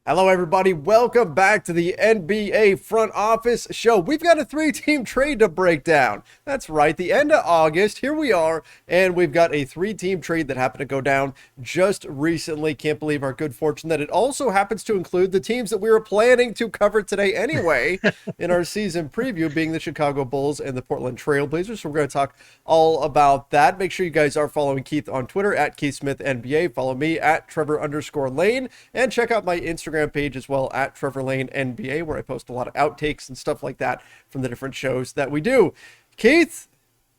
Hello, everybody. Welcome back to the NBA Front Office Show. We've got a three-team trade to break down. That's right, the end of August. Here we are, and we've got a three-team trade that happened to go down just recently. Can't believe our good fortune that it also happens to include the teams that we were planning to cover today anyway in our season preview, being the Chicago Bulls and the Portland Trail Blazers. So we're going to talk all about that. Make sure you guys are following Keith on Twitter at KeithSmithNBA. Follow me at Trevor_Lane, and check out my Instagram page as well at Trevor Lane NBA, where I post a lot of outtakes and stuff like that from the different shows that we do. Keith,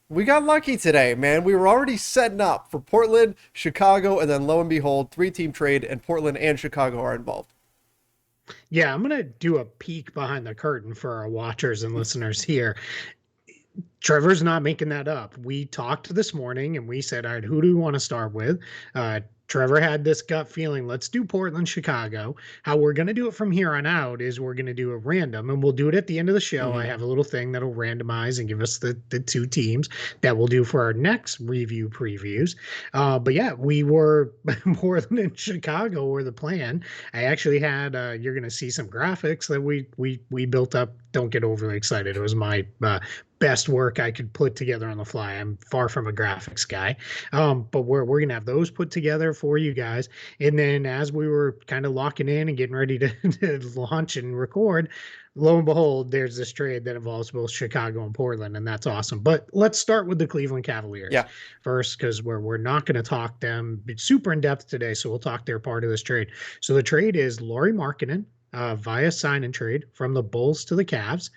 we got lucky today, man. We were already setting up for Portland, Chicago, and then lo and behold, three-team trade, and Portland and Chicago are involved. Yeah, I'm going to do a peek behind the curtain for our watchers and listeners here. Trevor's not making that up. We talked this morning and we said, all right, who do we want to start with? Trevor had this gut feeling, let's do Portland, Chicago. How we're going to do it from here on out is we're going to do a random, and we'll do it at the end of the show. I have a little thing that'll randomize and give us the two teams that we'll do for our next review previews. But yeah, we were Portland and Chicago were the plan. I actually had, you're going to see some graphics that we built up. Don't get overly excited. It was my best work I could put together on the fly. I'm far from a graphics guy, but we're gonna have those put together for you guys. And then as we were kind of locking in and getting ready to launch and record, lo and behold, there's this trade that involves both Chicago and Portland, and that's awesome. But let's start with the Cleveland Cavaliers first, because we're not going to talk them super in depth today. So we'll talk their part of this trade. So the trade is Lauri Markannen via sign and trade from the Bulls to the Cavs.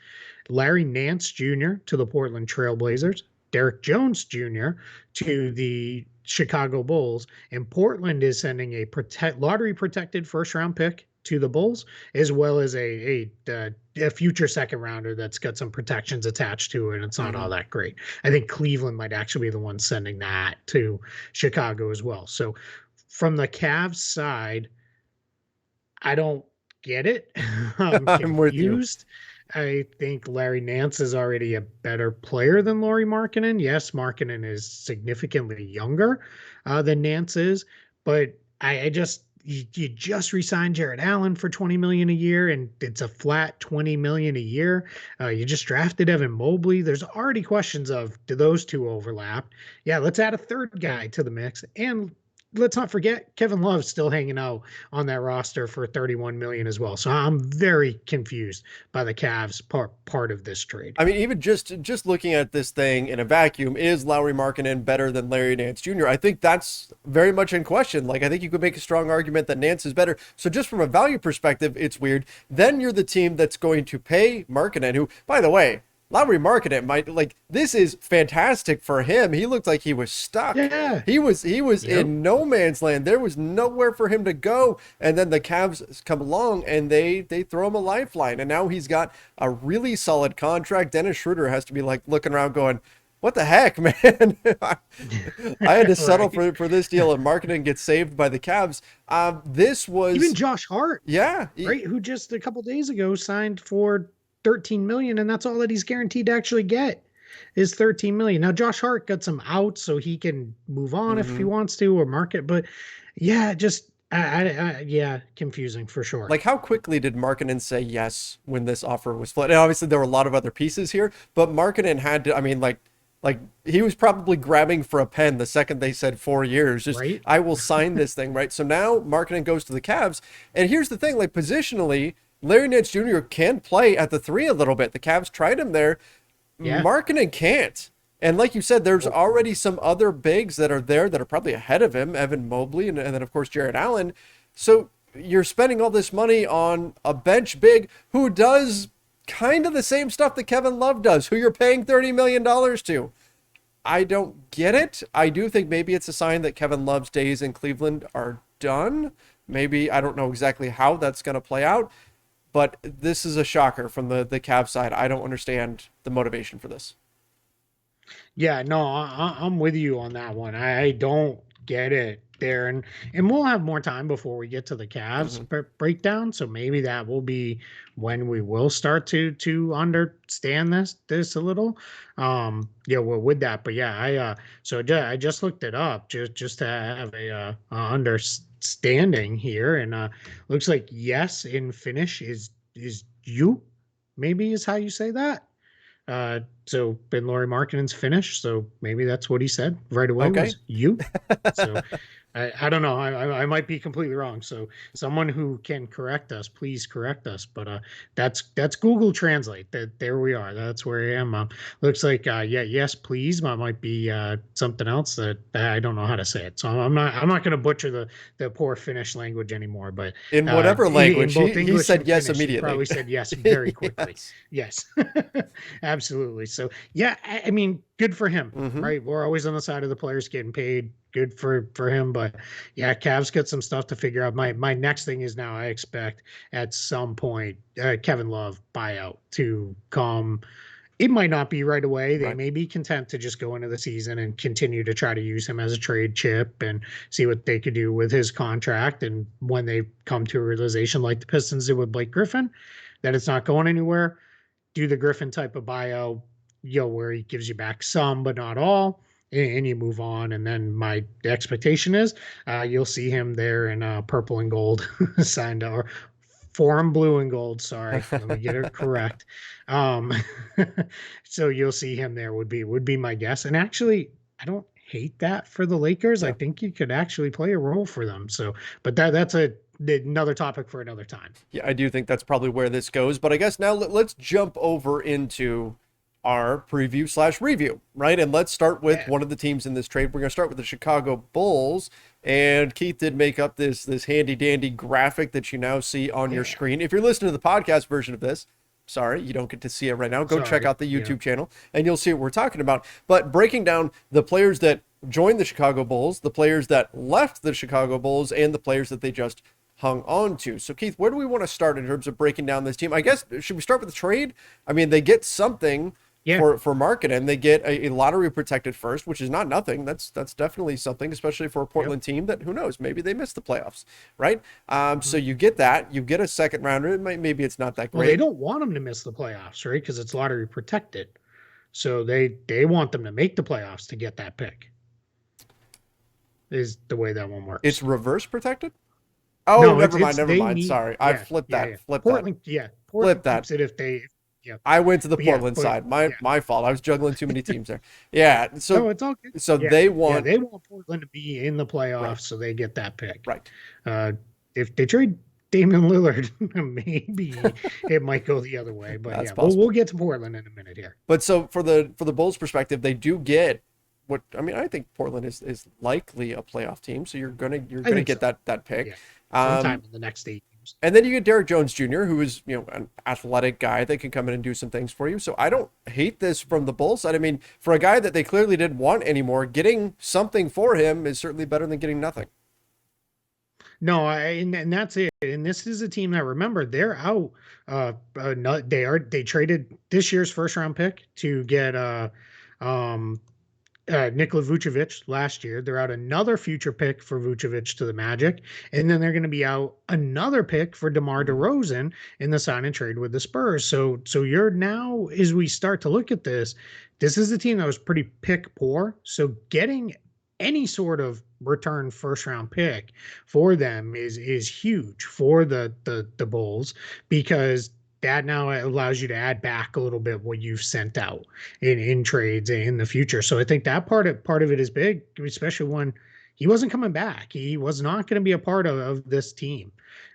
Larry Nance Jr. to the Portland Trail Blazers, Derek Jones Jr. to the Chicago Bulls, and Portland is sending a lottery protected first round pick to the Bulls, as well as a future second rounder that's got some protections attached to it, and it's not all that great. I think Cleveland might actually be the one sending that to Chicago as well. So from the Cavs side, I don't get it. I'm confused. I'm with you. I think Larry Nance is already a better player than Lauri Markkanen. Yes, Markkanen is significantly younger than Nance is, but I just you just re-signed Jared Allen for $20 million a year, and it's a flat $20 million a year. You just drafted Evan Mobley. There's already questions of, do those two overlap? Yeah, let's add a third guy to the mix, and let's not forget Kevin Love's still hanging out on that roster for $31 million as well. So I'm very confused by the Cavs part of this trade. I mean, even just looking at this thing in a vacuum, is Lauri Markkanen better than Larry Nance Jr.? I think that's very much in question. Like, I think you could make a strong argument that Nance is better. So just from a value perspective, it's weird. Then you're the team that's going to pay Markkanen, who, by the way, Lauri Markkanen might, like, this is fantastic for him. He looked like he was stuck. Yeah. He was in no man's land. There was nowhere for him to go. And then the Cavs come along and they throw him a lifeline. And now he's got a really solid contract. Dennis Schroeder has to be like looking around going, what the heck, man? I had to settle for this deal, and Markkanen gets saved by the Cavs. This was even Josh Hart. Yeah. Right. Who just a couple days ago signed for $13 million, and that's all that he's guaranteed to actually get is $13 million. Now Josh Hart got some out so he can move on if he wants to, or market, but yeah, just yeah, confusing for sure. Like, how quickly did Markkanen say yes when this offer was floated? And obviously there were a lot of other pieces here, but Markkanen had to, I mean, like he was probably grabbing for a pen the second they said 4 years. Just, right? I will sign this thing, right? So now Markkanen goes to the Cavs, and here's the thing, like, positionally, Larry Nance Jr. can play at the three a little bit. The Cavs tried him there. Yeah. Markkanen can't. And like you said, there's already some other bigs that are there that are probably ahead of him, Evan Mobley, and then, of course, Jared Allen. So you're spending all this money on a bench big who does kind of the same stuff that Kevin Love does, who you're paying $30 million to. I don't get it. I do think maybe it's a sign that Kevin Love's days in Cleveland are done. Maybe, I don't know exactly how that's going to play out. But this is a shocker from the Cavs side. I don't understand the motivation for this. Yeah, no, I'm with you on that one. I don't get it there, and we'll have more time before we get to the Cavs breakdown. So maybe that will be when we will start to understand this a little. Yeah, well, with that, but yeah, I just looked it up just to have a standing here, and looks like yes in Finnish is you, maybe is how you say that. So Ben Lauri Markkanen's Finnish, so maybe that's what he said right away Okay. was you. So I don't know. I might be completely wrong. So someone who can correct us, please correct us. But that's Google Translate. That there we are. That's where I am. Looks like yeah, yes, please. Might be something else that I don't know how to say it. So I'm not going to butcher the poor Finnish language anymore. But In whatever in language, both he English said and yes Finnish, he immediately. probably said yes very quickly. Yes. Yes, absolutely. So yeah, I mean, good for him, Mm-hmm. right? We're always on the side of the players getting paid. Good for him, but yeah, Cavs got some stuff to figure out. My next thing is now I expect at some point Kevin Love buyout to come. It might not be right away. They Right. may be content to just go into the season and continue to try to use him as a trade chip and see what they could do with his contract. And when they come to a realization, like the Pistons did with Blake Griffin, that it's not going anywhere, do the Griffin type of bio, where he gives you back some, but not all, and you move on. And then my expectation is you'll see him there in purple and gold signed, or forum blue and gold. Sorry, let me get it correct. Um, so you'll see him there would be my guess. And actually, I don't hate that for the Lakers. I Yeah. think he could actually play a role for them. So, but that's another topic for another time. Yeah, I do think that's probably where this goes. But I guess now let's jump over into our preview slash review, right? And let's start with Yeah. one of the teams in this trade. We're going to start with the Chicago Bulls. And Keith did make up this handy dandy graphic that you now see on your Yeah. screen. If you're listening to the podcast version of this, sorry, you don't get to see it right now. Go check Sorry. out the Yeah. YouTube channel and you'll see what we're talking about. But breaking down the players that joined the Chicago Bulls, the players that left the Chicago Bulls, and the players that they just hung on to. So Keith, where do we want to start in terms of breaking down this team? I guess, should we start with the trade? I mean, they get something Yeah. for Markkanen. They get a lottery protected first, which is not nothing. That's definitely something, especially for a Portland team that, who knows, maybe they missed the playoffs, right? So you get that, you get a second rounder. Maybe it's not that Well, they great. don't want them to miss the playoffs, right? Because it's lottery protected. So they want them to make the playoffs to get that pick. Is the way that one works. It's reverse protected. Oh, No, never mind, it's never they mind. need. Sorry, I Yeah, flipped yeah, that. yeah. Flip that. Portland, yeah, Portland Flip that. keeps it if they. Yeah, I went to the but yeah, Portland but side. yeah. My fault. I was juggling too many teams there. Yeah. No, So it's all good. so Yeah, they yeah, want they want Portland to be in the right, playoffs, so they get that pick. right. Uh, if they trade Damian Lillard, maybe it might go the other way. But That's yeah, we'll possible. get to Portland in a minute here. But so for the Bulls perspective, they do get what I mean. I think Portland is likely a playoff team, so you're I gonna think get so. that pick. Yeah, sometime in the next 8 years. And then you get Derrick Jones Jr., who is, an athletic guy that can come in and do some things for you. So I don't hate this from the Bulls side. I mean, for a guy that they clearly didn't want anymore, getting something for him is certainly better than getting nothing. No, and that's it. And this is a team that, remember, they're out. They traded this year's first round pick to get um Nikola Vucevic last year. They're out another future pick for Vucevic to the Magic, and then they're going to be out another pick for DeMar DeRozan in the sign and trade with the Spurs. So you're now, as we start to look at this is a team that was pretty pick poor. So getting any sort of return first round pick for them is huge for the Bulls, because that now allows you to add back a little bit what you've sent out in trades in the future. So I think that part of it is big, especially when he wasn't coming back. He was not going to be a part of this team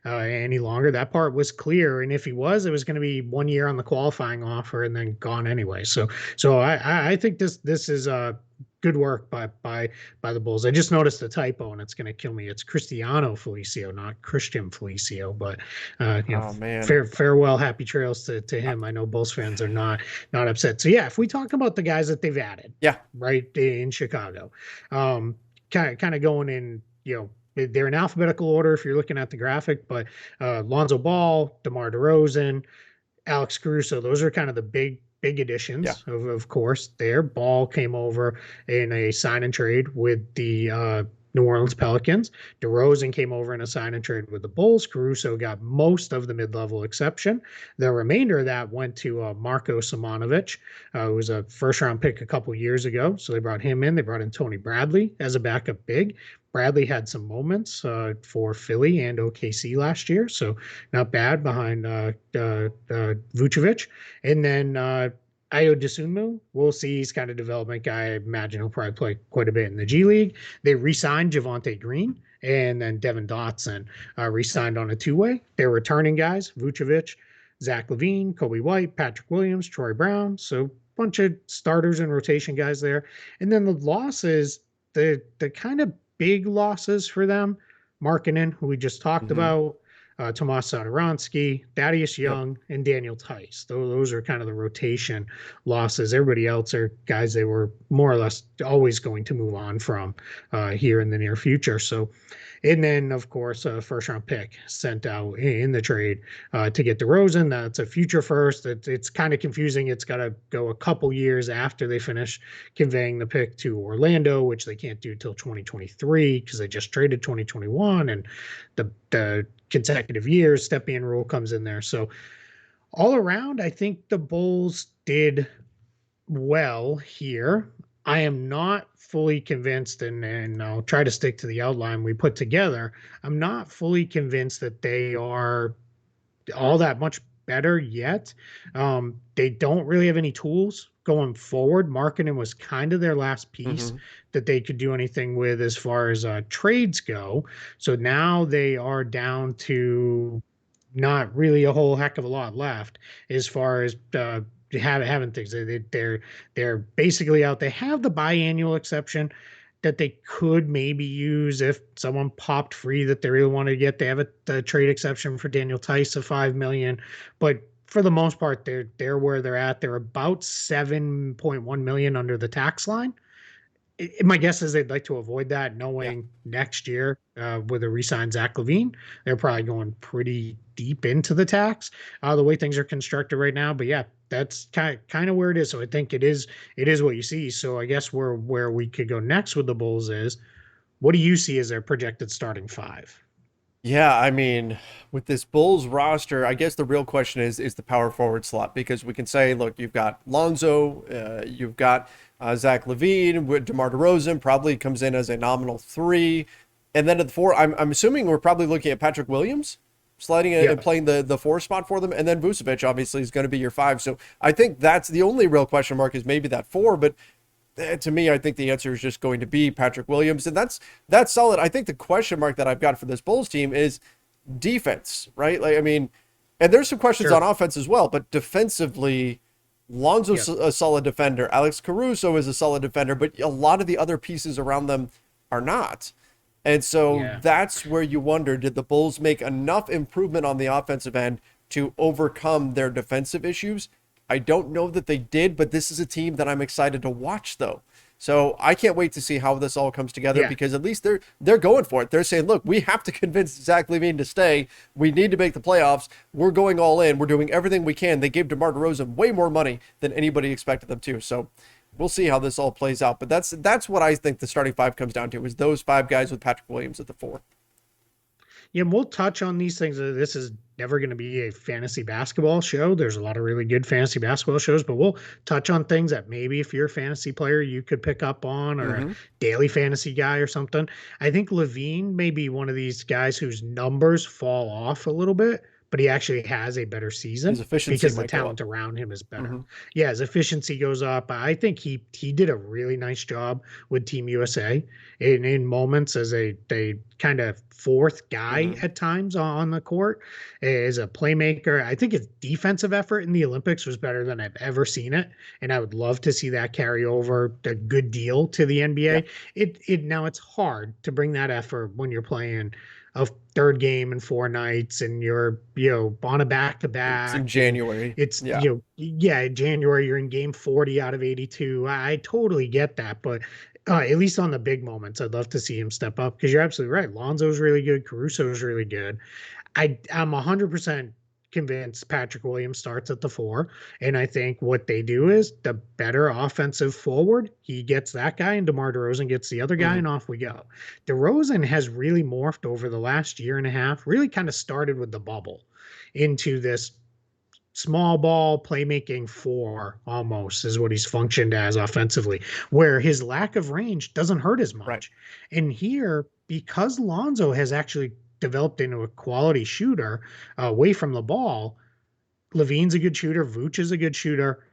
any longer. That part was clear, and if he was, it was going to be 1 year on the qualifying offer and then gone anyway. So I think this is good work by the Bulls. I just noticed a typo, and it's going to kill me. It's Cristiano Felicio, not Christian Felicio. But Oh man. farewell, happy trails to him. I know Bulls fans are not upset. So yeah, if we talk about the guys that they've added, Yeah. right in Chicago, kind of going in, they're in alphabetical order if you're looking at the graphic, but Lonzo Ball, DeMar DeRozan, Alex Caruso, those are kind of the big additions. Yeah. Of course. Their Ball came over in a sign and trade with the New Orleans Pelicans. DeRozan came over in a sign and trade with the Bulls. Caruso got most of the mid-level exception. The remainder of that went to Marko Simonovic, who was a first-round pick a couple years ago. So they brought him in. They brought in Tony Bradley as a backup big. Bradley had some moments for Philly and OKC last year, so not bad behind Vucevic. And then Ayo Dosunmu, we'll see. He's kind of development guy. I imagine he'll probably play quite a bit in the G League. They re-signed Javonte Green, and then Devin Dotson re-signed on a two-way. They're returning guys: Vucevic, Zach LaVine, Kobe White, Patrick Williams, Troy Brown. So bunch of starters and rotation guys there. And then the losses, the kind of big losses for them: Markkanen, who we just talked about, Tomas Satoransky, Thaddeus Yep. Young, and Daniel Tice. Those are kind of the rotation losses. Everybody else are guys they were more or less always going to move on from here in the near future. So, and then, of course, a first-round pick sent out in the trade to get DeRozan. That's a future first. It's kind of confusing. It's got to go a couple years after they finish conveying the pick to Orlando, which they can't do till 2023 because they just traded 2021, and the consecutive years step-in rule comes in there. So all around, I think the Bulls did well here. I am not fully convinced, and I'll try to stick to the outline we put together. I'm not fully convinced that they are all that much better yet. They don't really have any tools going forward. Marketing was kind of their last piece that they could do anything with as far as trades go. So now they are down to not really a whole heck of a lot left as far as having things. They're basically out. They have the biannual exception that they could maybe use if someone popped free that they really wanted to get. They have the trade exception for Daniel Tice of $5 million, but for the most part, they're where they're at. They're about $7.1 million under the tax line. My guess is they'd like to avoid that, knowing next year with a re-signed Zach LaVine, they're probably going pretty deep into the tax the way things are constructed right now. But yeah, that's kind of where it is. So I think it is what you see. So I guess where we could go next with the Bulls is, what do you see as their projected starting five? Yeah, I mean, with this Bulls roster, I guess the real question is the power forward slot, because we can say, look, you've got Lonzo, you've got Zach LaVine, with DeMar DeRozan probably comes in as a nominal three, and then at the four, I'm assuming we're probably looking at Patrick Williams sliding in and playing the four spot for them, and then Vucevic obviously is going to be your five. So I think that's the only real question mark, is maybe that four, but to me, I think the answer is just going to be Patrick Williams, and that's solid. I think the question mark that I've got for this Bulls team is defense, right? Like, I mean, and there's some questions on offense as well, but defensively, Lonzo's a solid defender. Alex Caruso is a solid defender, but a lot of the other pieces around them are not. And so that's where you wonder, did the Bulls make enough improvement on the offensive end to overcome their defensive issues? I don't know that they did, but this is a team that I'm excited to watch, though. So I can't wait to see how this all comes together, because at least they're going for it. They're saying, look, we have to convince Zach LaVine to stay. We need to make the playoffs. We're going all in. We're doing everything we can. They gave DeMar DeRozan way more money than anybody expected them to. So we'll see how this all plays out. But that's what I think the starting five comes down to, is those five guys with Patrick Williams at the four. Yeah, we'll touch on these things. This is never going to be a fantasy basketball show. There's a lot of really good fantasy basketball shows, but we'll touch on things that maybe if you're a fantasy player, you could pick up on, or a daily fantasy guy or something. I think LaVine may be one of these guys whose numbers fall off a little bit, but he actually has a better season because the talent around him is better. Yeah, his efficiency goes up. I think he did a really nice job with Team USA in moments as a kind of fourth guy at times on the court, as a playmaker. I think his defensive effort in the Olympics was better than I've ever seen it, and I would love to see that carry over a good deal to the NBA. Now it's hard to bring that effort when you're playing a third game in 4 nights and you're on a back-to-back. It's in January. January, you're in game 40 out of 82. I totally get that, but at least on the big moments, I'd love to see him step up, because you're absolutely right. Lonzo's really good. Caruso's really good. I'm 100% convinced Patrick Williams starts at the 4. And I think what they do is, the better offensive forward, he gets that guy, and DeMar DeRozan gets the other guy, and off we go. DeRozan has really morphed over the last year and a half, really kind of started with the bubble into this small ball playmaking four almost is what he's functioned as offensively, where his lack of range doesn't hurt as Right. much. And here, because Lonzo has actually developed into a quality shooter away from the ball, Levine's a good shooter, Vooch is a good shooter.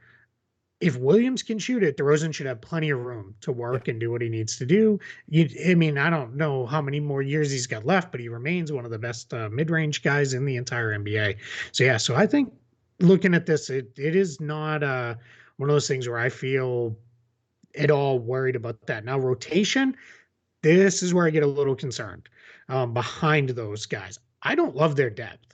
If Williams can shoot it, DeRozan should have plenty of room to Yeah. work and do what he needs to do. I mean, I don't know how many more years he's got left, but he remains one of the best mid-range guys in the entire NBA. So yeah, so I think looking at this, it is not one of those things where I feel at all worried about that. Now rotation, this is where I get a little concerned behind those guys. I don't love their depth.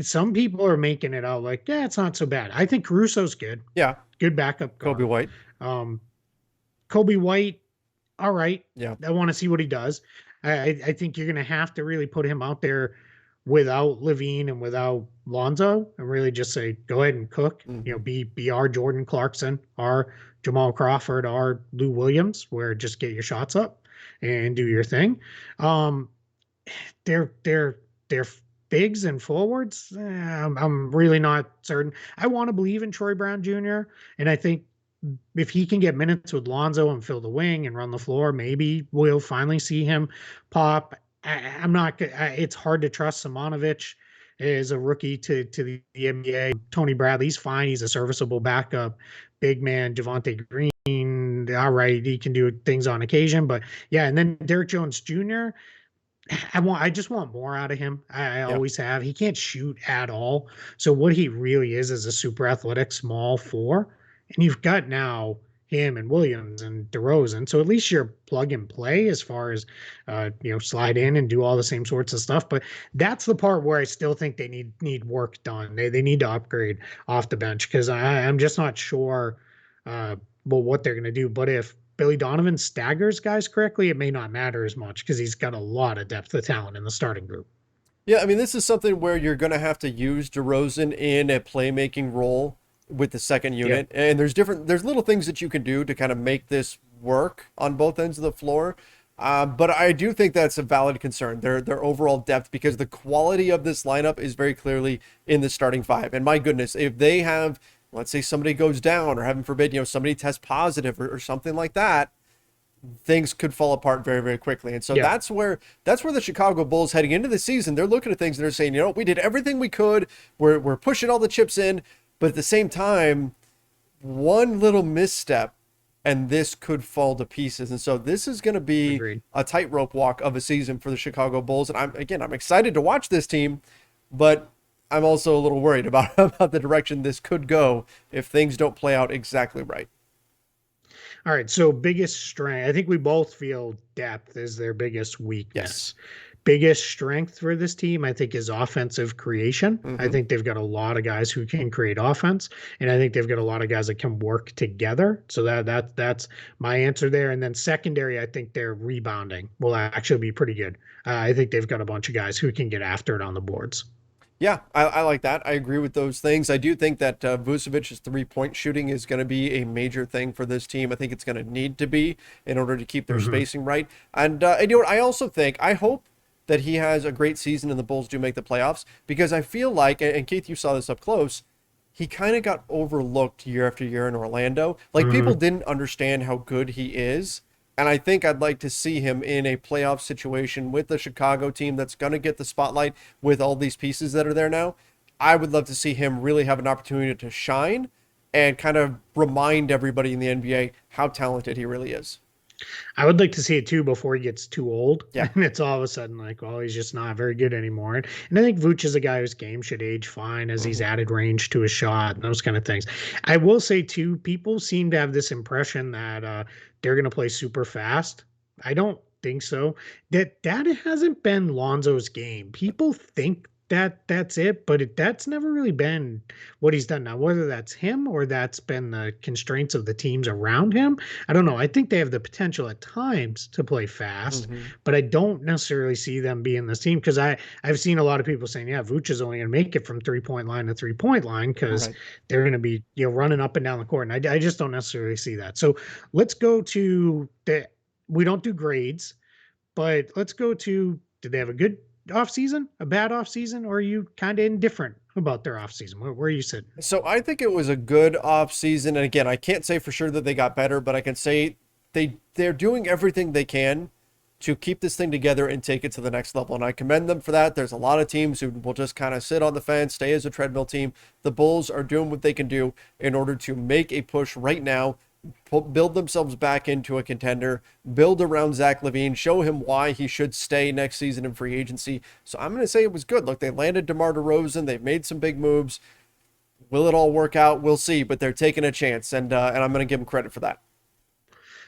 Some people are making it out like, yeah, it's not so bad. I think Caruso's Yeah. good backup Kobe guard. White. Um, Kobe White, all right. Yeah. I want to see what he does. I think you're going to have to really put him out there without Levine and without Lonzo, and really just say, go ahead and cook. You know, Hmm. be our Jordan Clarkson, our Jamal Crawford, our Lou Williams, where just get your shots up and do your thing. Um, they're bigs and forwards. I'm really not certain. I want to believe in Troy Brown Jr. and I think if he can get minutes with Lonzo and fill the wing and run the floor, maybe we'll finally see him pop. I'm not. It's hard to trust Simonovic as a rookie to the NBA. Tony Bradley's fine. He's a serviceable backup. Big man, Javante Green. All right, he can do things on occasion, but yeah. And then Derrick Jones Jr. I just want more out of him. I Yeah. always have. He can't shoot at all. So what he really is a super athletic small four. And you've got now him and Williams and DeRozan. So at least you're plug and play as far as slide in and do all the same sorts of stuff. But that's the part where I still think they need work done. They need to upgrade off the bench because I'm just not sure what they're gonna do. But if Billy Donovan staggers guys correctly, it may not matter as much because he's got a lot of depth of talent in the starting group. Yeah, I mean, this is something where you're going to have to use DeRozan in a playmaking role with the second Yep. unit. And there's little things that you can do to kind of make this work on both ends of the floor. But I do think that's a valid concern, their overall depth, because the quality of this lineup is very clearly in the starting five. And my goodness, if they have, let's say somebody goes down or heaven forbid, somebody tests positive or something like that, things could fall apart very, very quickly. And so Yeah. that's where the Chicago Bulls heading into the season, they're looking at things and they're saying, we did everything we could. We're pushing all the chips in, but at the same time, one little misstep and this could fall to pieces. And so this is going to be Agreed. a tightrope walk of a season for the Chicago Bulls. And I'm excited to watch this team, but I'm also a little worried about, about the direction this could go if things don't play out exactly right. All right. So biggest strength. I think we both feel depth is their biggest Yes. weakness. Biggest strength for this team, I think, is offensive creation. I Hmm. think they've got a lot of guys who can create offense, and I think they've got a lot of guys that can work together. So that's my answer there. And then secondary, I think their rebounding will actually be pretty good. I think they've got a bunch of guys who can get after it on the boards. Yeah, I like that. I agree with those things. I do think that Vucevic's three-point shooting is going to be a major thing for this team. I think it's going to need to be in order to keep their Hmm. spacing right. And what? I also think, I hope that he has a great season and the Bulls do make the playoffs, because I feel like, and Keith, you saw this up close, he kind of got overlooked year after year in Orlando. Like, people Hmm. didn't understand how good he is. And I think I'd like to see him in a playoff situation with the Chicago team that's going to get the spotlight with all these pieces that are there now. I would love to see him really have an opportunity to shine and kind of remind everybody in the NBA how talented he really is. I would like to see it too before he gets too old, Yeah. and it's all of a sudden like, well, he's just not very good anymore. And I think Vooch is a guy whose game should age fine as he's Hmm. added range to his shot and those kind of things. I will say too, people seem to have this impression that they're going to play super fast. I don't think so. That hasn't been Lonzo's game. People think that's it, but that's never really been what he's done now. Whether that's him or that's been the constraints of the teams around him, I don't know. I think they have the potential at times to play fast, Hmm. but I don't necessarily see them being this team because I've seen a lot of people saying, yeah, Vooch is only going to make it from 3 point line to 3 point line because Right. they're going to be running up and down the court, and I just don't necessarily see that. So let's go to the. We don't do grades, but let's go to. Did they have a good offseason, a bad offseason, or are you kind of indifferent about their offseason? Where are you sitting? So I think it was a good off season. And again, I can't say for sure that they got better, but I can say they're doing everything they can to keep this thing together and take it to the next level. And I commend them for that. There's a lot of teams who will just kind of sit on the fence, stay as a treadmill team. The Bulls are doing what they can do in order to make a push right now, build themselves back into a contender, build around Zach LaVine, show him why he should stay next season in free agency. So I'm going to say it was good. Look, they landed DeMar DeRozan. They've made some big moves. Will it all work out? We'll see, but they're taking a chance, and I'm going to give them credit for that.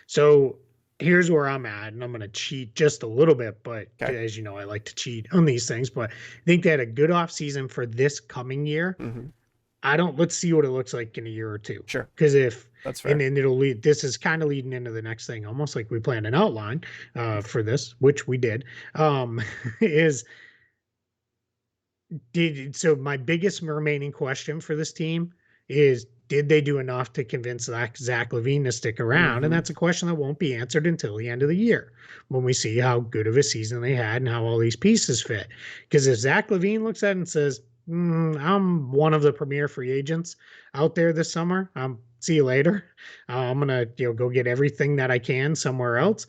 So here's where I'm at, and I'm going to cheat just a little bit, but Okay. as you know, I like to cheat on these things. But I think they had a good offseason for this coming year. Mm-hmm. Let's see what it looks like in a year or two. Sure. Because if, That's and fair. then it'll lead, this is kind of leading into the next thing, almost like we planned an outline for this, which we did, is so my biggest remaining question for this team is, did they do enough to convince Zach LaVine to stick around? And Mm-hmm. that's a question that won't be answered until the end of the year when we see how good of a season they had and how all these pieces fit. Because if Zach LaVine looks at it and says, I'm one of the premier free agents out there this summer, see you later. I'm gonna go get everything that I can somewhere else.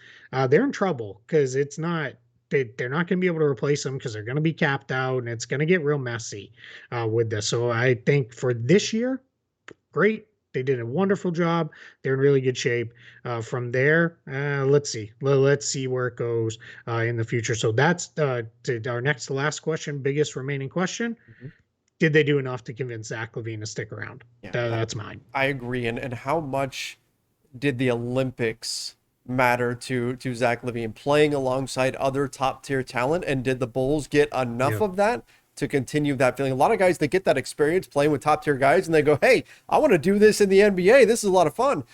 They're in trouble because it's not they're not going to be able to replace them because they're going to be capped out and it's going to get real messy with this. So I think for this year, great. They did a wonderful job. They're in really good shape. From there, let's see. Let's see where it goes in the future. So that's our next to last question, biggest remaining question. Mm-hmm. Did they do enough to convince Zach LaVine to stick around? Yeah, That's mine. I agree. And how much did the Olympics matter to Zach LaVine playing alongside other top tier talent? And did the Bulls get enough Yeah. of that to continue that feeling? A lot of guys, they get that experience playing with top tier guys and they go, hey, I want to do this in the NBA. This is a lot of fun.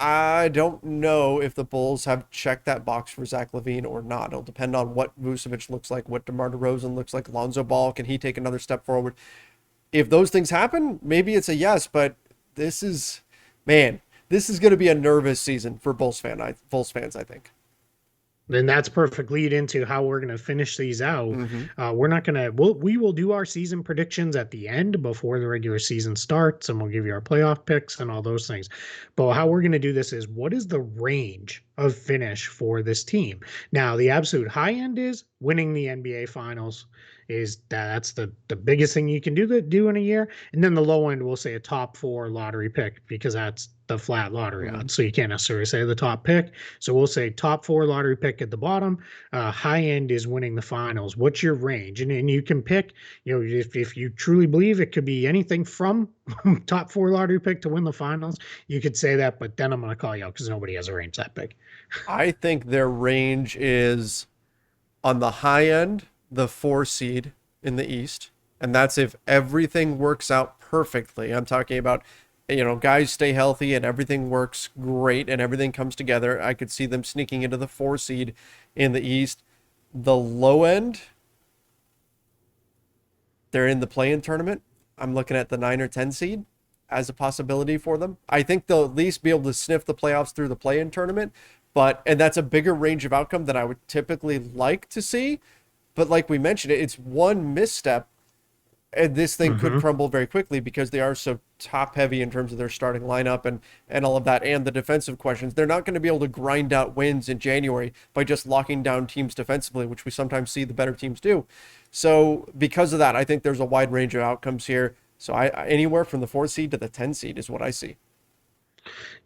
I don't know if the Bulls have checked that box for Zach LaVine or not. It'll depend on what Vucevic looks like, what DeMar DeRozan looks like, Lonzo Ball, can he take another step forward? If those things happen, maybe it's a yes, but this is, man, this is going to be a nervous season for Bulls fans, I think. And that's perfect lead into how we're going to finish these out. Mm-hmm. We're not going to, we will do our season predictions at the end before the regular season starts, and we'll give you our playoff picks and all those things. But how we're going to do this is, what is the range of finish for this team? Now, the absolute high end is winning the NBA finals. That's the biggest thing you can do in a year. And then the low end, we'll say a top 4 lottery pick, because that's the flat lottery Mm-hmm. odds. So you can't necessarily say the top pick. So we'll say top 4 lottery pick at the bottom. High end is winning the finals. What's your range? And you can pick, if you truly believe it could be anything from top 4 lottery pick to win the finals, you could say that, but then I'm going to call you out because nobody has a range that big. I think their range is on the high end, the 4 seed in the East. And that's if everything works out perfectly. I'm talking about, guys stay healthy and everything works great and everything comes together. I could see them sneaking into the 4 seed in the East. The low end, they're in the play-in tournament. I'm looking at the 9 or 10 seed as a possibility for them. I think they'll at least be able to sniff the playoffs through the play-in tournament, and that's a bigger range of outcome than I would typically like to see. But like we mentioned, it's one misstep and this thing could Mm-hmm. crumble very quickly because they are so top heavy in terms of their starting lineup and all of that, and the defensive questions. They're not going to be able to grind out wins in January by just locking down teams defensively, which we sometimes see the better teams do. So because of that, I think there's a wide range of outcomes here. So I anywhere from the 4 seed to the 10 seed is what I see.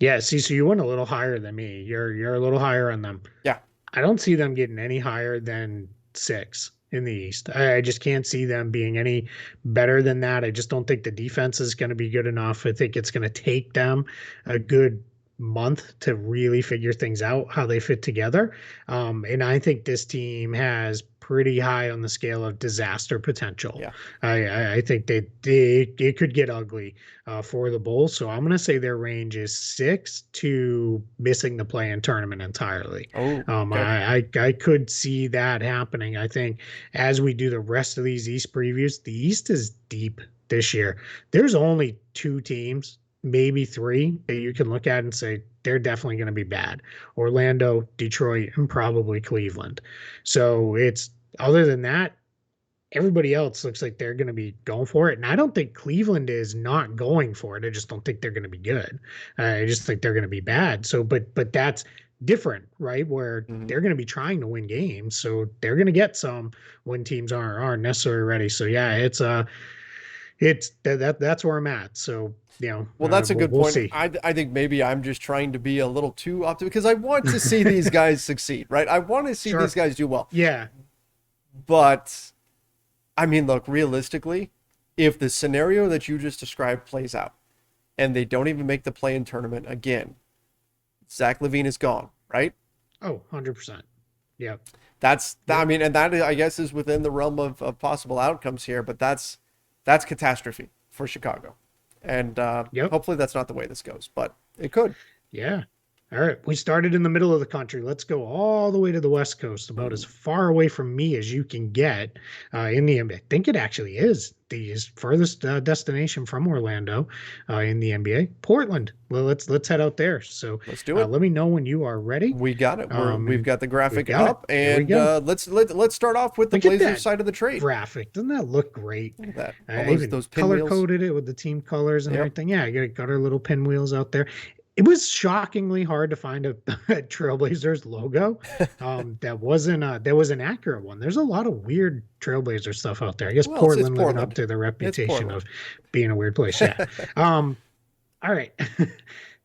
Yeah, see, so you went a little higher than me. You're a little higher on them. Yeah. I don't see them getting any higher than 6 in the East. I just can't see them being any better than that. I just don't think the defense is going to be good enough. I think it's going to take them a good month to really figure things out, how they fit together. And I think this team has pretty high on the scale of disaster potential. Yeah. I think it could get ugly for the Bulls. So I'm going to say their range is 6 to missing the play-in tournament entirely. Oh, okay. I could see that happening. I think as we do the rest of these East previews, the East is deep this year. There's only 2 teams, maybe 3, that you can look at and say they're definitely going to be bad: Orlando, Detroit, and probably Cleveland. So Other than that, everybody else looks like they're going to be going for it. And I don't think Cleveland is not going for it. I just don't think they're going to be good. I just think they're going to be bad. So, but that's different, right? Where Mhm. they're going to be trying to win games. So they're going to get some when teams aren't necessarily ready. So yeah, it's that's where I'm at. So, Well, that's a good we'll point. see. I think maybe I'm just trying to be a little too optimistic because I want to see these guys succeed, right? I want to see these Sure. guys do well. Yeah. But I mean, look, realistically, if the scenario that you just described plays out and they don't even make the play-in tournament again, Zach LaVine is gone, right? Oh, 100%. Yep. I Yep. mean, and that I guess is within the realm of possible outcomes here, but that's catastrophe for Chicago. And Yep. hopefully that's not the way this goes, but it could. Yeah. All right. We started in the middle of the country. Let's go all the way to the West Coast, about as Mhm. far away from me as you can get in the NBA. I think it actually is the furthest destination from Orlando in the NBA. Portland. Well, let's head out there. So Let's do it. let me know when you are ready. We got it. We've And got the we've graphic got it. up, Here we and go. let's start off with the Look at Blazers that side of the trade. graphic. Doesn't that look great? Look at that. All I even those color pinwheels. coded it with the team colors and Yep. everything. Yeah, I got our little pinwheels out there. It was shockingly hard to find a, a Trailblazers logo that was an accurate one. There's a lot of weird Trailblazer stuff out there. I guess Well, it's Portland living up Portland. to the It's reputation of Portland. being a weird place. Yeah. All right.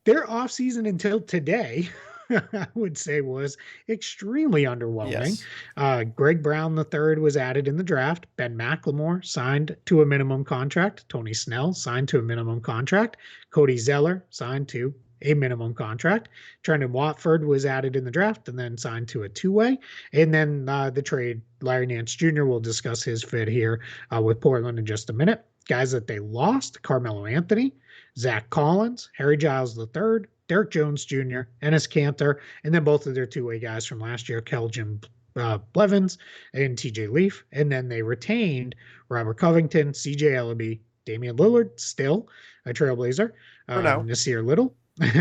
Their off season until today, I would say, was extremely underwhelming. Yes. Greg Brown III was added in the draft. Ben McLemore signed to a minimum contract. Tony Snell signed to a minimum contract. Cody Zeller signed to a minimum contract. Trendon Watford was added in the draft and then signed to a two-way. And then the trade, Larry Nance Jr. will discuss his fit here with Portland in just a minute. Guys that they lost: Carmelo Anthony, Zach Collins, Harry Giles III, Derek Jones Jr., Ennis Cantor, and then both of their two-way guys from last year, Keljin Blevins and TJ Leaf. And then they retained Robert Covington, CJ Ellaby, Damian Lillard, still a Trailblazer, For now. Nasir Little.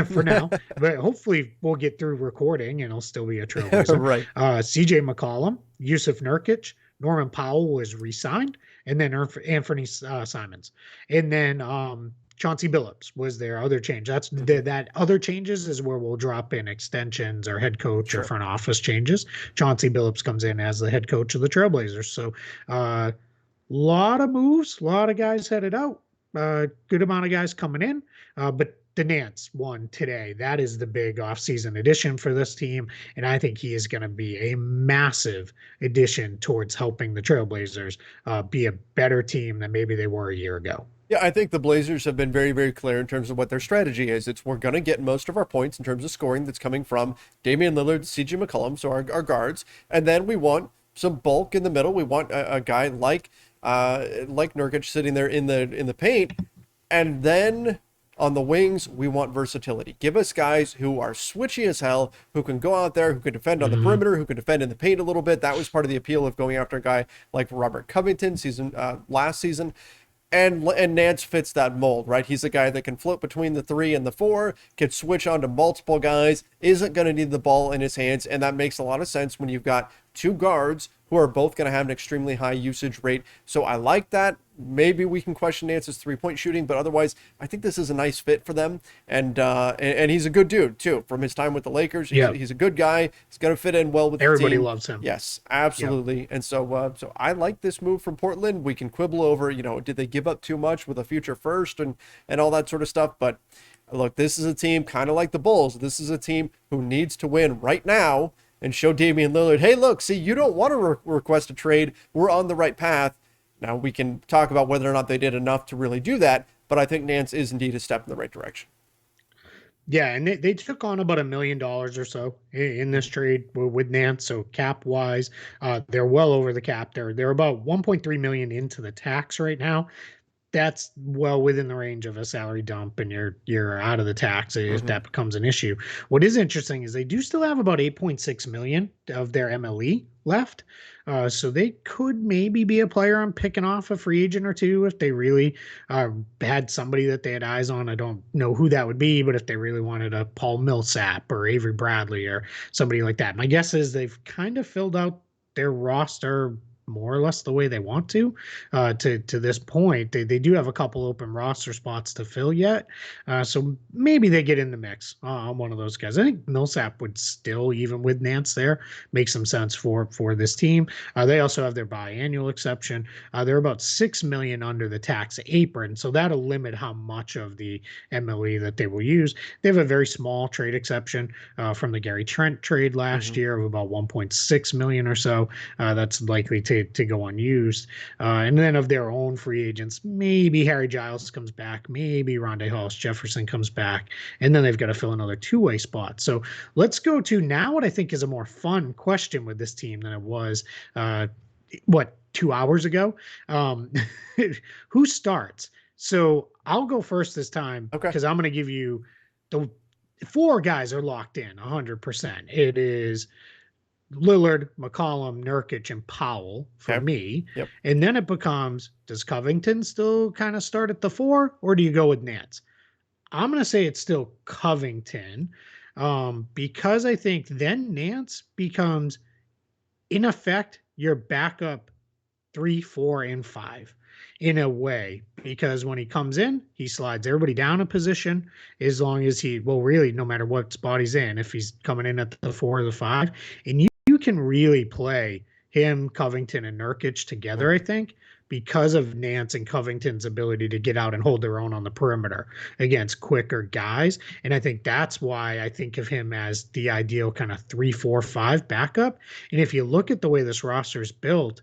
For now, but hopefully we'll get through recording and he'll still be a Trailblazer. Right. CJ McCollum, Yusuf Nurkic, Norman Powell was re-signed, and then Anthony Simons, and then Chauncey Billups was their other change. That other changes is where we'll drop in extensions or head coach or Sure. front office changes. Chauncey Billups comes in as the head coach of the Trailblazers. So, lot of moves, a lot of guys headed out. Good amount of guys coming in, but the Nance won today. That is the big offseason addition for this team, and I think he is going to be a massive addition towards helping the Trailblazers be a better team than maybe they were a year ago. Yeah, I think the Blazers have been very, very clear in terms of what their strategy is. It's we're going to get most of our points in terms of scoring that's coming from Damian Lillard, CJ McCollum, so our guards, and then we want some bulk in the middle. We want a guy like Nurkic sitting there in the paint, and then on the wings we want versatility. Give us guys who are switchy as hell, who can go out there, who can defend on the Mm-hmm. perimeter, who can defend in the paint a little bit. That was part of the appeal of going after a guy like Robert Covington last season. And Nance fits that mold, right? He's a guy that can float between the 3 and the 4, can switch on to multiple guys, isn't going to need the ball in his hands, and that makes a lot of sense when you've got two guards who are both going to have an extremely high usage rate. So I like that. Maybe we can question Nance's three-point shooting, but otherwise, I think this is a nice fit for them. And he's a good dude too. From his time with the Lakers, Yeah, he's a good guy. He's going to fit in well with the everybody team. loves him. Yes, Yep. absolutely. And so I like this move from Portland. We can quibble over, did they give up too much with a future first and all that sort of stuff. But look, this is a team kind of like the Bulls. This is a team who needs to win right now and show Damian Lillard, hey, look, see, you don't want to request a trade. We're on the right path. Now we can talk about whether or not they did enough to really do that, but I think Nance is indeed a step in the right direction. Yeah, and they took on about $1 million or so in this trade with Nance. So cap wise, they're well over the cap. They're about 1.3 million into the tax right now. That's well within the range of a salary dump, and you're out of the tax if Mm-hmm. that becomes an issue. What is interesting is they do still have about 8.6 million of their MLE left. So they could maybe be a player on picking off a free agent or two if they really had somebody that they had eyes on. I don't know who that would be, but if they really wanted a Paul Millsap or Avery Bradley or somebody like that. My guess is they've kind of filled out their roster more or less the way they want to this point. They do have a couple open roster spots to fill yet. So maybe they get in the mix on one of those guys. I think Millsap would still, even with Nance there, make some sense for this team. They also have their biannual exception. They're about 6 million under the tax apron. So that'll limit how much of the MLE that they will use. They have a very small trade exception from the Gary Trent trade last year of about 1.6 million or so. That's likely to go unused. And then of their own free agents, maybe Harry Giles comes back, maybe Rondé Hollis-Jefferson comes back, and then they've got to fill another two-way spot. So let's go to now what I think is a more fun question with this team than it was, 2 hours ago? Who starts? So I'll go first this time because I'm going to give you the four guys are locked in 100%. It is Lillard, McCollum, Nurkic, and Powell for me. And then it becomes, does Covington still kind of start at the 4, or do you go with Nance? I'm going to say it's still Covington because I think then Nance becomes, in effect, your backup 3, 4, and 5 in a way, because when he comes in, he slides everybody down a position as long as really, no matter what spot he's in, if he's coming in at the 4 or the 5, and you can really play him, Covington, and Nurkic together, I think, because of Nance and Covington's ability to get out and hold their own on the perimeter against quicker guys. And I think that's why I think of him as the ideal kind of 3, 4, 5 backup. And if you look at the way this roster is built,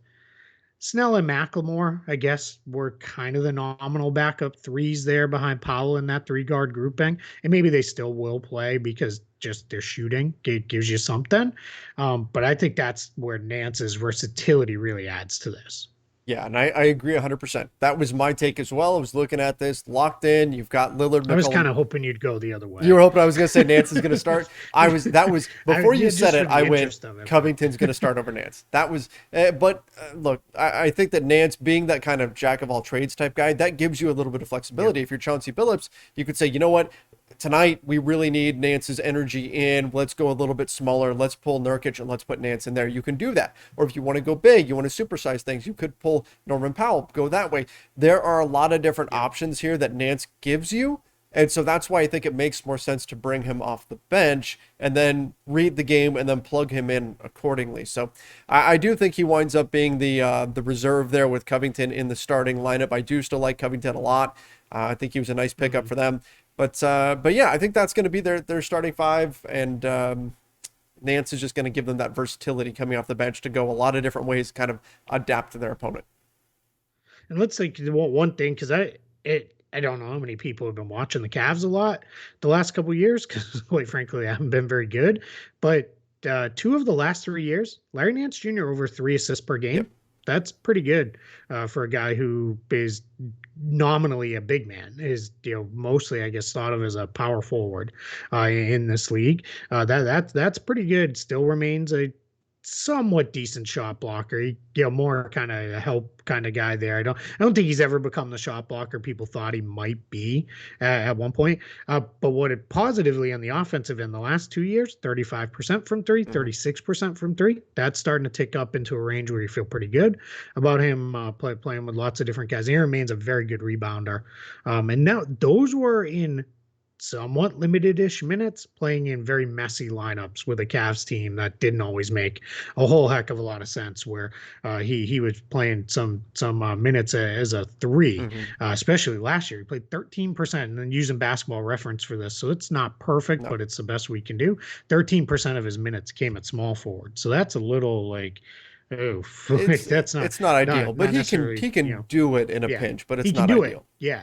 Snell and McLemore, I guess, were kind of the nominal backup 3s there behind Powell in that 3-guard grouping. And maybe they still will play because just their shooting gives you something. But I think that's where Nance's versatility really adds to this. Yeah, and I agree 100%. That was my take as well. I was looking at this, locked in. You've got Lillard, McCollum. I was kind of hoping you'd go the other way. You were hoping I was going to say Nance is going to start. Before you said it, I went, Covington's going to start over Nance. That was, look, I think that Nance, being that kind of jack of all trades type guy, that gives you a little bit of flexibility. If you're Chauncey Billups, you could say, you know what? Tonight, we really need Nance's energy in. Let's go a little bit smaller. Let's pull Nurkic and let's put Nance in there. You can do that. Or if you want to go big, you want to supersize things, you could pull Norman Powell, go that way. There are a lot of different options here that Nance gives you. And so that's why I think it makes more sense to bring him off the bench and then read the game and then plug him in accordingly. So I do think he winds up being the reserve there with Covington in the starting lineup. I do still like Covington a lot. I think he was a nice pickup for them. But yeah, I think that's going to be their starting 5, and Nance is just going to give them that versatility coming off the bench to go a lot of different ways, kind of adapt to their opponent. And let's think one thing, because I don't know how many people have been watching the Cavs a lot the last couple of years, because quite frankly, I haven't been very good. But 2 of the last 3 years, Larry Nance Jr. over 3 assists per game. That's pretty good for a guy who is nominally a big man, is mostly, I guess, thought of as a power forward in this league. That's pretty good. Still remains a somewhat decent shot blocker. More kind of a help kind of guy there. I don't think he's ever become the shot blocker people thought he might be at one point. But what it positively on the offensive end, the last 2 years, 35% from 3, 36% from 3. That's starting to tick up into a range where you feel pretty good about him playing with lots of different guys. He remains a very good rebounder. And now those were in somewhat limited-ish minutes, playing in very messy lineups with a Cavs team that didn't always make a whole heck of a lot of sense, where he was playing some minutes as a 3, especially last year. He played 13%, and then using Basketball Reference for this, so it's not perfect, but it's the best we can do. 13% of his minutes came at small forward, so that's a little like, that's not. It's not ideal, but he can do it in a pinch, but it's not ideal. Yeah.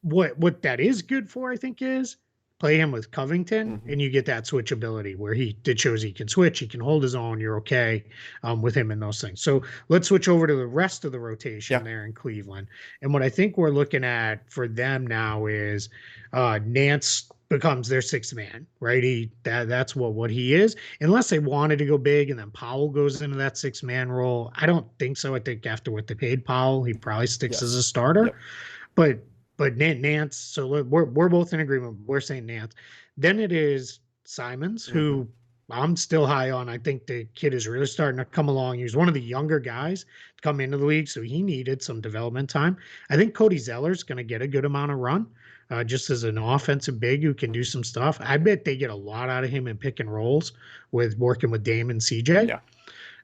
What that is good for, I think, is play him with Covington, and you get that switchability where it shows he can switch, he can hold his own. You're okay with him in those things. So let's switch over to the rest of the rotation there in Cleveland. And what I think we're looking at for them now is Nance becomes their 6th man, right? That's what he is, unless they wanted to go big and then Powell goes into that 6th man role. I don't think so. I think after what they paid Powell, he probably sticks as a starter. But Nance, so we're both in agreement. We're saying Nance. Then it is Simons, who I'm still high on. I think the kid is really starting to come along. He was one of the younger guys to come into the league, so he needed some development time. I think Cody Zeller's going to get a good amount of run, just as an offensive big who can do some stuff. I bet they get a lot out of him in pick and rolls with working with Dame and CJ. Yeah.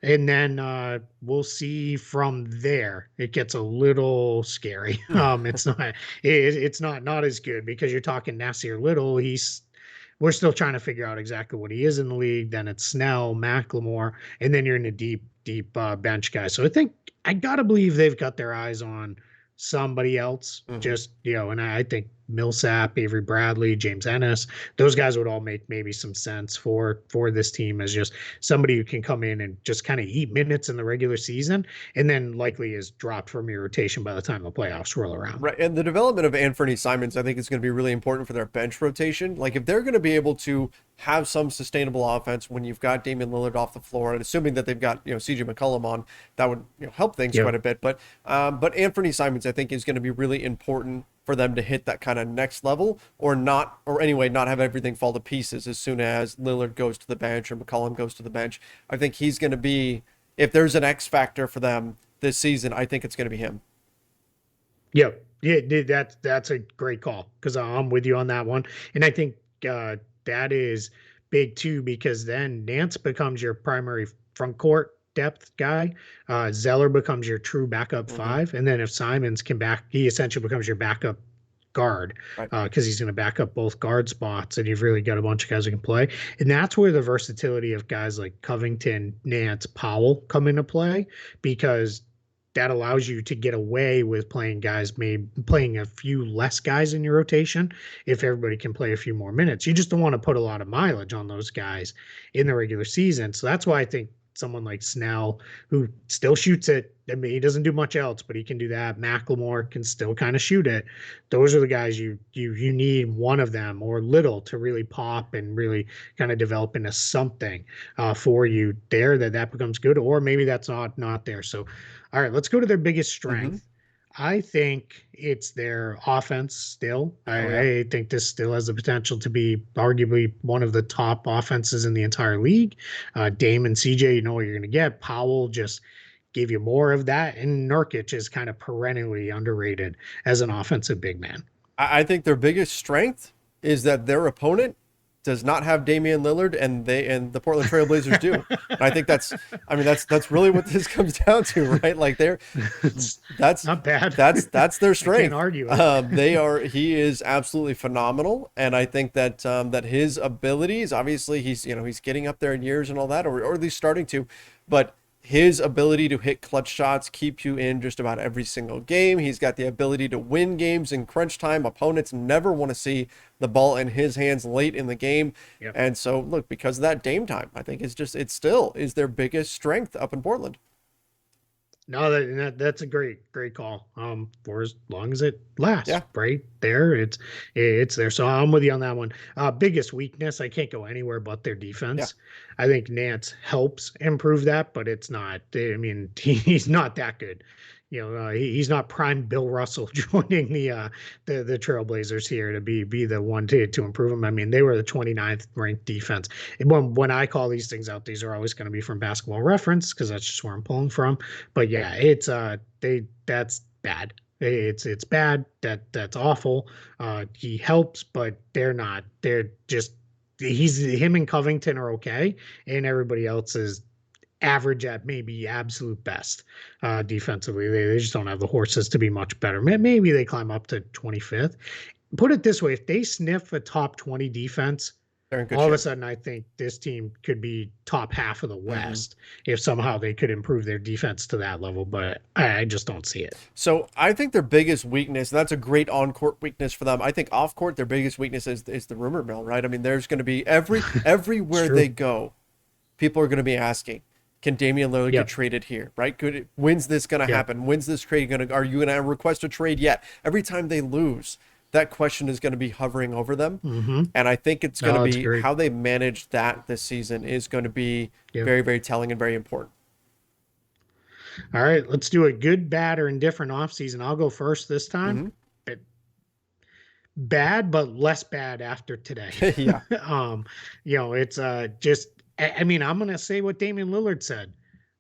And then we'll see from there. It gets a little scary. It's not as good because you're talking Nasir Little. We're still trying to figure out exactly what he is in the league. Then it's Snell, Macklemore, and then you're in a deep bench guy. So I gotta believe they've got their eyes on somebody else. Just and I think Millsap, Avery Bradley, James Ennis, those guys would all make maybe some sense for this team as just somebody who can come in and just kind of eat minutes in the regular season, and then likely is dropped from your rotation by the time the playoffs roll around. Right. And the development of Anthony Simons, I think, is going to be really important for their bench rotation. Like, if they're going to be able to have some sustainable offense when you've got Damian Lillard off the floor, and assuming that they've got, CJ McCollum on, that would help things quite a bit. But Anthony Simons, I think, is going to be really important for them to hit that kind of next level, or anyway, not have everything fall to pieces as soon as Lillard goes to the bench or McCollum goes to the bench. I think he's going to be, if there's an X factor for them this season, I think it's going to be him. Yep. Yeah, that's a great call, because I'm with you on that one. And I think that is big too, because then Nance becomes your primary front court depth guy. Zeller becomes your true backup five. And then if Simons can he essentially becomes your backup guard, because he's going to back up both guard spots, and you've really got a bunch of guys who can play. And that's where the versatility of guys like Covington, Nance, Powell come into play, because that allows you to get away with playing a few less guys in your rotation if everybody can play a few more minutes. You just don't want to put a lot of mileage on those guys in the regular season. So that's why I think someone like Snell, who still shoots it, I mean, he doesn't do much else, but he can do that. Macklemore can still kind of shoot it. Those are the guys you need, one of them or Little, to really pop and really kind of develop into something for you there that becomes good, or maybe that's not there. So, all right, let's go to their biggest strength. I think it's their offense still. I think this still has the potential to be arguably one of the top offenses in the entire league. Dame and CJ, you know what you're going to get. Powell just gave you more of that. And Nurkic is kind of perennially underrated as an offensive big man. I think their biggest strength is that their opponent does not have Damian Lillard, and the Portland Trail Blazers do. And I think that's really what this comes down to, right? Like that's not bad. That's their strength. I can't argue it. He is absolutely phenomenal, and I think that that his abilities, obviously he's getting up there in years and all that, or at least starting to, but his ability to hit clutch shots, keep you in just about every single game. He's got the ability to win games in crunch time. Opponents never want to see the ball in his hands late in the game. Yep. And so, look, because of that Dame time, I think it still is their biggest strength up in Portland. No, that's a great call. For as long as it lasts, right there, it's there. So I'm with you on that one. Biggest weakness, I can't go anywhere but their defense. Yeah. I think Nance helps improve that, but it's not. I mean, he's not that good. He's not prime Bill Russell joining the Trailblazers here to be the one to improve them. I mean, they were the 29th ranked defense. And when I call these things out, these are always going to be from Basketball Reference, because that's just where I'm pulling from. But yeah, it's that's bad. It's bad. That's awful. He helps, but they're not. They're just him and Covington are okay, and everybody else is average at maybe absolute best defensively. They just don't have the horses to be much better. Maybe they climb up to 25th. Put it this way, if they sniff a top 20 defense, all of a sudden I think this team could be top half of the West if somehow they could improve their defense to that level, but I just don't see it. So I think their biggest weakness, and that's a great on-court weakness for them. I think off-court, their biggest weakness is the rumor mill, right? I mean, there's going to be everywhere they go, people are going to be asking, can Damian Lillard get traded here, right? When's this going to happen? When's this trade going to, are you going to request a trade yet? Every time they lose, that question is going to be hovering over them. And I think it's going to be how they manage that this season is going to be very, very telling and very important. All right, let's do a good, bad, or indifferent offseason. I'll go first this time. Bad, but less bad after today. Yeah. It's just I mean, I'm going to say what Damian Lillard said.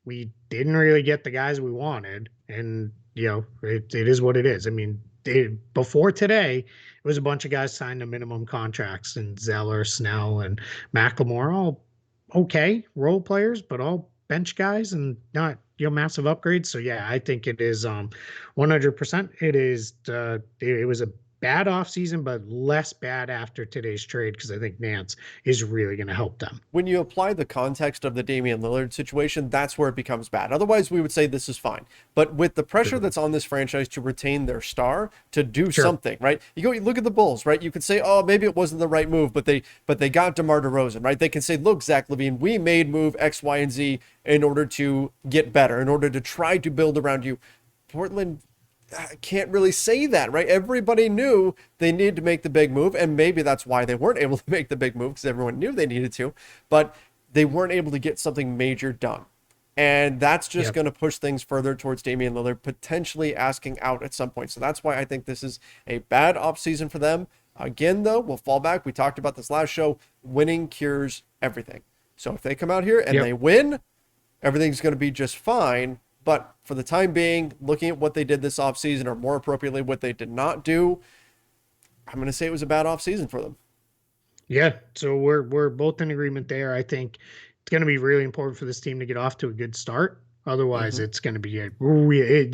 We didn't really get the guys we wanted, and it is what it is. I mean, before today, it was a bunch of guys signed to minimum contracts, and Zeller, Snell, and McLemore, all okay role players, but all bench guys and not massive upgrades. So yeah, I think it is 100%. It is it was a bad offseason, but less bad after today's trade because I think Nance is really going to help them. When you apply the context of the Damian Lillard situation, that's where it becomes bad. Otherwise, we would say this is fine. But with the pressure that's on this franchise to retain their star, to do something, right? You look at the Bulls, right? You could say, oh, maybe it wasn't the right move, but they got DeMar DeRozan, right? They can say, look, Zach LaVine, we made move X, Y, and Z in order to get better, in order to try to build around you. Portland can't really say that, right? Everybody knew they needed to make the big move, and maybe that's why they weren't able to make the big move, because everyone knew they needed to, but they weren't able to get something major done. And that's just going to push things further towards Damian Lillard potentially asking out at some point. So that's why I think this is a bad offseason for them. Again, though, we'll fall back. We talked about this last show. Winning cures everything. So if they come out here and they win, everything's going to be just fine. But for the time being, looking at what they did this offseason, or more appropriately, what they did not do, I'm going to say it was a bad offseason for them. Yeah, so we're both in agreement there. I think it's going to be really important for this team to get off to a good start. Otherwise, it's going to be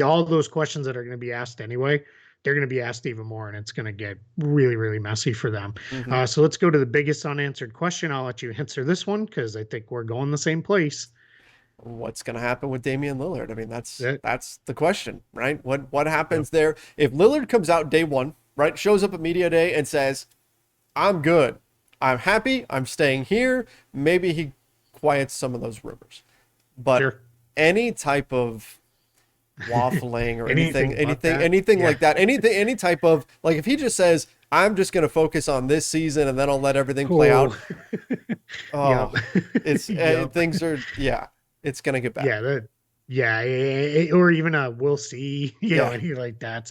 all those questions that are going to be asked anyway. They're going to be asked even more, and it's going to get really, really messy for them. So let's go to the biggest unanswered question. I'll let you answer this one because I think we're going the same place. What's going to happen with Damian Lillard? I mean, that's the question, right? What happens there if Lillard comes out day one, right? Shows up at media day and says, "I'm good. I'm happy. I'm staying here." Maybe he quiets some of those rumors, but any type of waffling or anything like that, any type of, like, if he just says, "I'm just going to focus on this season and then I'll let everything play out," it's things are it's gonna get bad. Or even we'll see. Anything like that.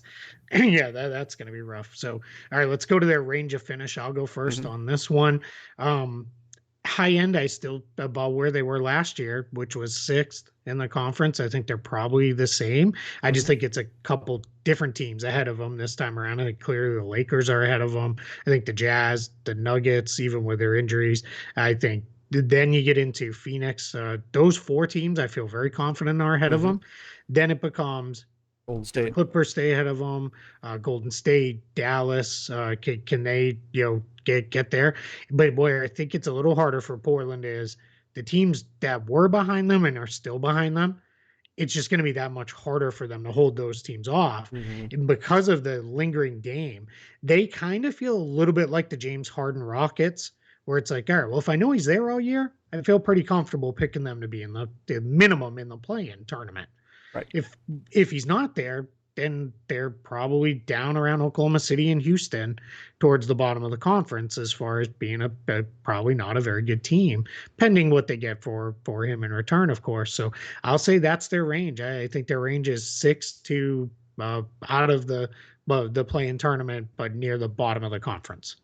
That's gonna be rough. So, all right, let's go to their range of finish. I'll go first on this one. High end, I still about where they were last year, which was 6th in the conference. I think they're probably the same. I just think it's a couple different teams ahead of them this time around. I think clearly the Lakers are ahead of them. I think the Jazz, the Nuggets, even with their injuries. I think then you get into Phoenix. Those 4 teams I feel very confident are ahead of them. Then it becomes Golden State. Clippers stay ahead of them. Golden State, Dallas. Can they get there? But boy, I think it's a little harder for Portland. Is the teams that were behind them and are still behind them, it's just going to be that much harder for them to hold those teams off. And because of the lingering game, they kind of feel a little bit like the James Harden Rockets, where it's like, all right, well, if I know he's there all year, I feel pretty comfortable picking them to be in the minimum in the play-in tournament. Right. If he's not there, then they're probably down around Oklahoma City and Houston towards the bottom of the conference as far as being a probably not a very good team, pending what they get for him in return, of course. So I'll say that's their range. I think their range is 6 to out of the play-in tournament, but near the bottom of the conference.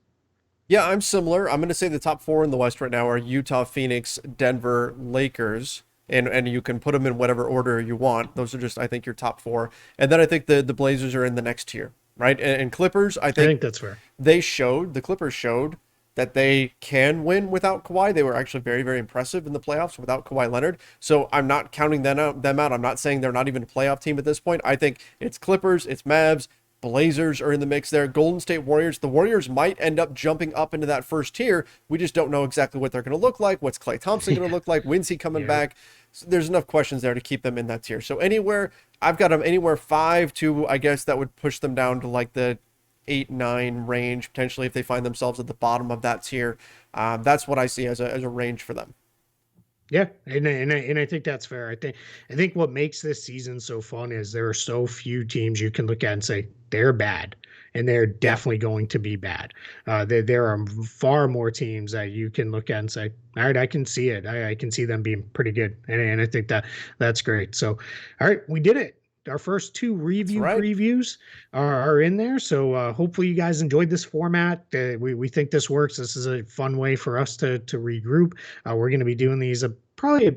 Yeah, I'm similar. I'm going to say the top 4 in the West right now are Utah, Phoenix, Denver, Lakers, and you can put them in whatever order you want. Those are just, I think, your top 4. And then I think the Blazers are in the next tier, right? And Clippers, I think that's fair. The Clippers showed that they can win without Kawhi. They were actually very, very impressive in the playoffs without Kawhi Leonard. So I'm not counting them out. I'm not saying they're not even a playoff team at this point. I think it's Clippers, it's Mavs, Blazers are in the mix there. Golden State Warriors. The Warriors might end up jumping up into that first tier. We just don't know exactly what they're going to look like. What's Klay Thompson going to look like? When's he coming back? So there's enough questions there to keep them in that tier. So I've got them anywhere 5 to, I guess that would push them down to like the 8-9 range, potentially, if they find themselves at the bottom of that tier. That's what I see as a range for them. Yeah, and I think that's fair. I think what makes this season so fun is there are so few teams you can look at and say they're bad, and they're definitely going to be bad. There are far more teams that you can look at and say, all right, I can see it. I can see them being pretty good, and I think that's great. So, all right, we did it. our first 2 review right. previews are in there. So hopefully you guys enjoyed this format. We think this works. This is a fun way for us to regroup. We're going to be doing these probably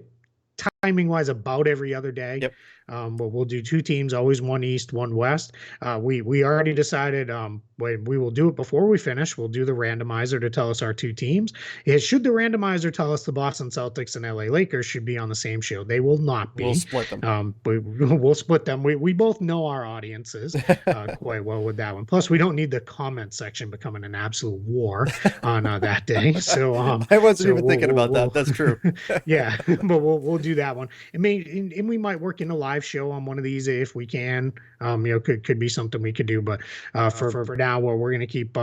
timing wise about every other day. Yep. But we'll do 2 teams, always one East, one West. We already decided we will do it before we finish. We'll do the randomizer to tell us our 2 teams. Should the randomizer tell us the Boston Celtics and LA Lakers should be on the same show? They will not be. We'll split them. We'll split them. We both know our audiences quite well with that one. Plus, we don't need the comment section becoming an absolute war on that day. So I wasn't even thinking about that. That's true. Yeah, but we'll do that one. And we might work in a live show on one of these if we can. Could be something we could do. But for now, we're going to keep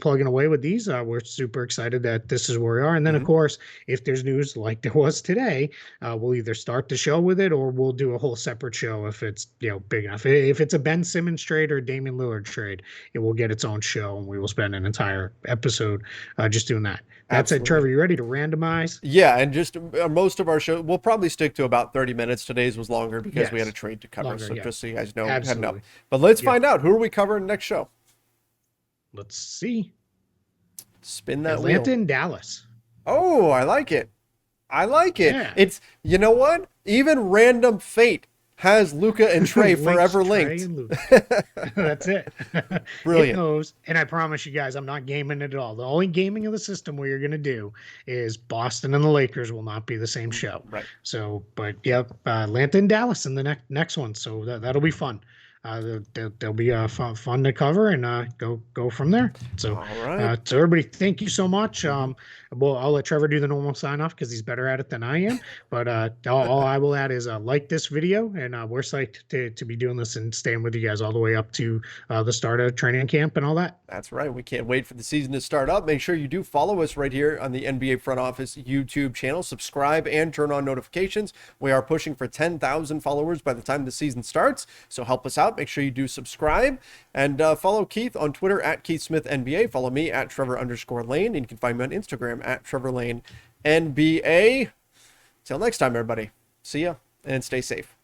plugging away with these. We're super excited that this is where we are. And then, of course, if there's news like there was today, we'll either start the show with it or we'll do a whole separate show if it's big enough. If it's a Ben Simmons trade or Damian Lillard trade, it will get its own show, and we will spend an entire episode just doing that. That's it, Trevor. You ready to randomize? Yeah, and just most of our show, we'll probably stick to about 30 minutes. Today's was longer because we had a trade to cover. So just so you guys know, heading up. But let's find out, who are we covering next show? Let's see. Spin that Atlanta wheel. and Dallas. Oh, I like it. Yeah. It's, you know what? Even random fate has Luka and Trey forever linked. That's it. Brilliant. It knows, and I promise you guys, I'm not gaming it at all. The only gaming of the system we are going to do is Boston and the Lakers will not be the same show. Right. So, but yep, Atlanta and Dallas in the next one. So that'll be fun. They'll be fun to cover and go from there. So, all right. So everybody, thank you so much. I'll let Trevor do the normal sign off because he's better at it than I am. But all I will add is like this video, and we're psyched to be doing this and staying with you guys all the way up to the start of training camp and all that. That's right. We can't wait for the season to start up. Make sure you do follow us right here on the NBA Front Office YouTube channel. Subscribe and turn on notifications. We are pushing for 10,000 followers by the time the season starts. So help us out. Make sure you do subscribe and follow Keith on Twitter at KeithSmithNBA. Follow me at Trevor_Lane. And you can find me on Instagram at TrevorLaneNBA. Till next time, everybody. See ya and stay safe.